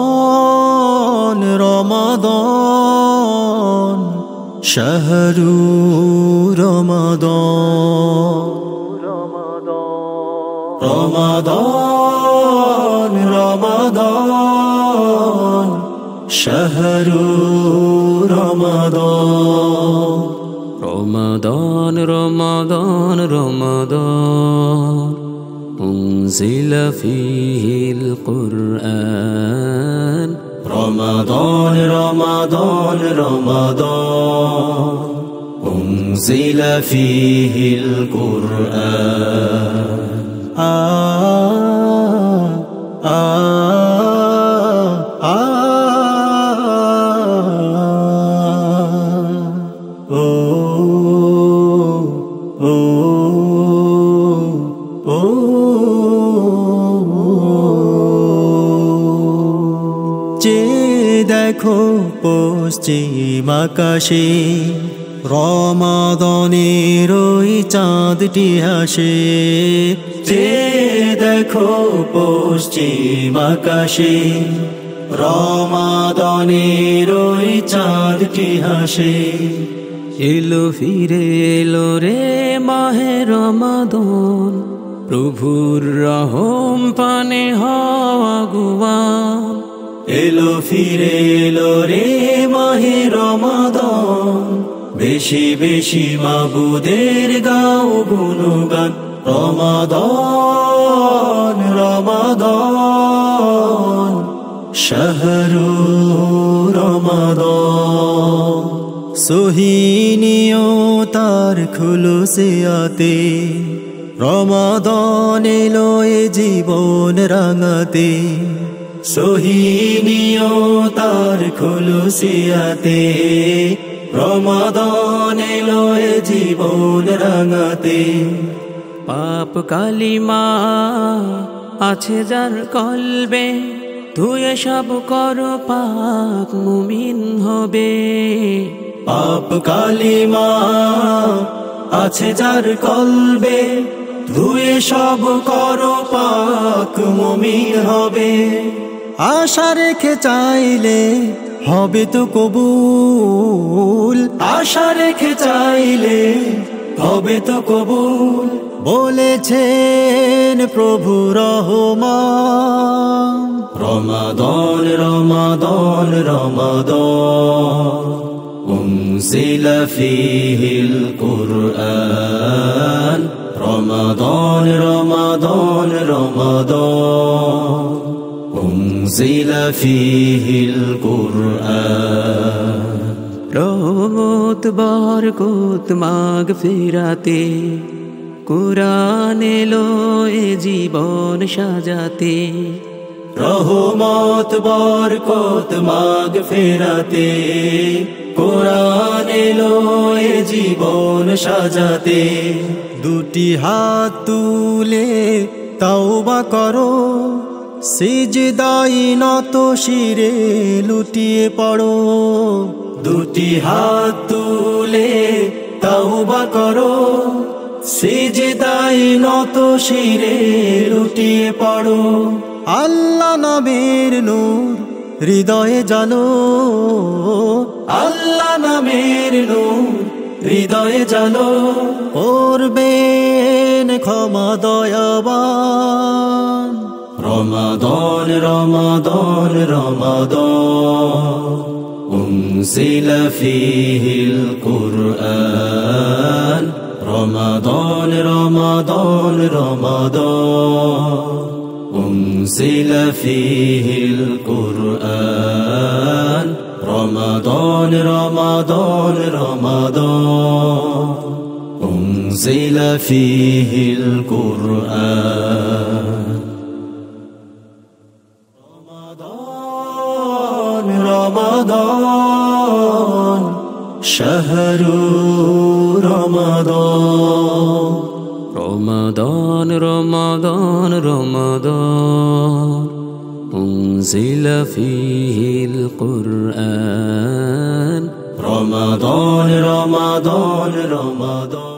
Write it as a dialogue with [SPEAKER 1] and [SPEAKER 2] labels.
[SPEAKER 1] رمضان رمضان شهر رمضان رمضان رمضان شهر رمضان
[SPEAKER 2] رمضان رمضان رمضان أنزل فيه القرآن
[SPEAKER 1] رمضان رمضان رمضان أنزل فيه القرآن যে দেখো পশ্চিম আকাশে রমাদানের ওই চাঁদটি হাসে যে দেখো পশ্চিম আকাশে রমাদানের ওই চাঁদটি হাসে
[SPEAKER 2] এলো ফিরে এলো রে মাহে রমাদান প্রভুর রহম পানে হওয়া গুয়ান
[SPEAKER 1] এলো ফিরে এলো রে মাহে রমাদান বেশি বেশি মাবুদের গাও গুণগান রমাদান রমাদান শাহরু রমাদান সোহিনিও তার খুলুসে আতে রমাদান এলো এ জীবন রাঙাতে সোহিনিও তার খুলুসিয়াতে রমাদান এলো এ জীবন রাঙাতে
[SPEAKER 2] পাপ কালিমা আছে যার কলবে ধুয়ে সব কর পাক মুমিন হবে
[SPEAKER 1] পাপ কালিমা আছে যার কলবে ধুয়ে সব কর পাক মুমিন হবে আশা রেখে চাইলে হবে তো কবুল আশা রেখে চাইলে হবে তো কবুল বলেছেন প্রভু রহমান রমাদান রমাদান রমাদান أنزل فيه القرآن رمضان رمضان رمضان أنزل فيه القرآن
[SPEAKER 2] রহমত বরকত মাগফিরাতে কুরআন এলো এ জীবন সাজাতে
[SPEAKER 1] রহমত বরকত মাগফিরাতে কুরআন এলো এ জীবন সাজাতে দুটি হাত তুলে তাওবা করো সিজদায় নত শিরে লুটিয়ে পড়ো দুটি হাত তুলে তাওবা করো সিজদায় নত শিরে লুটিয়ে পড়ো আল্লাহ নামের নূর হৃদয়ে জালো আল্লাহ নামের নূর হৃদয়ে জালো করবেন ক্ষমা দয়াবান রমাদান রমাদান রমাদান أنزل فيه القرآن رمضان رمضان رمضان أنزل فيه القرآن رمضان رمضان رمضان أنزل فيه القرآن رمضان رمضان شهر رمضان
[SPEAKER 2] رمضان رمضان رمضان أنزل فيه القرآن
[SPEAKER 1] رمضان رمضان رمضان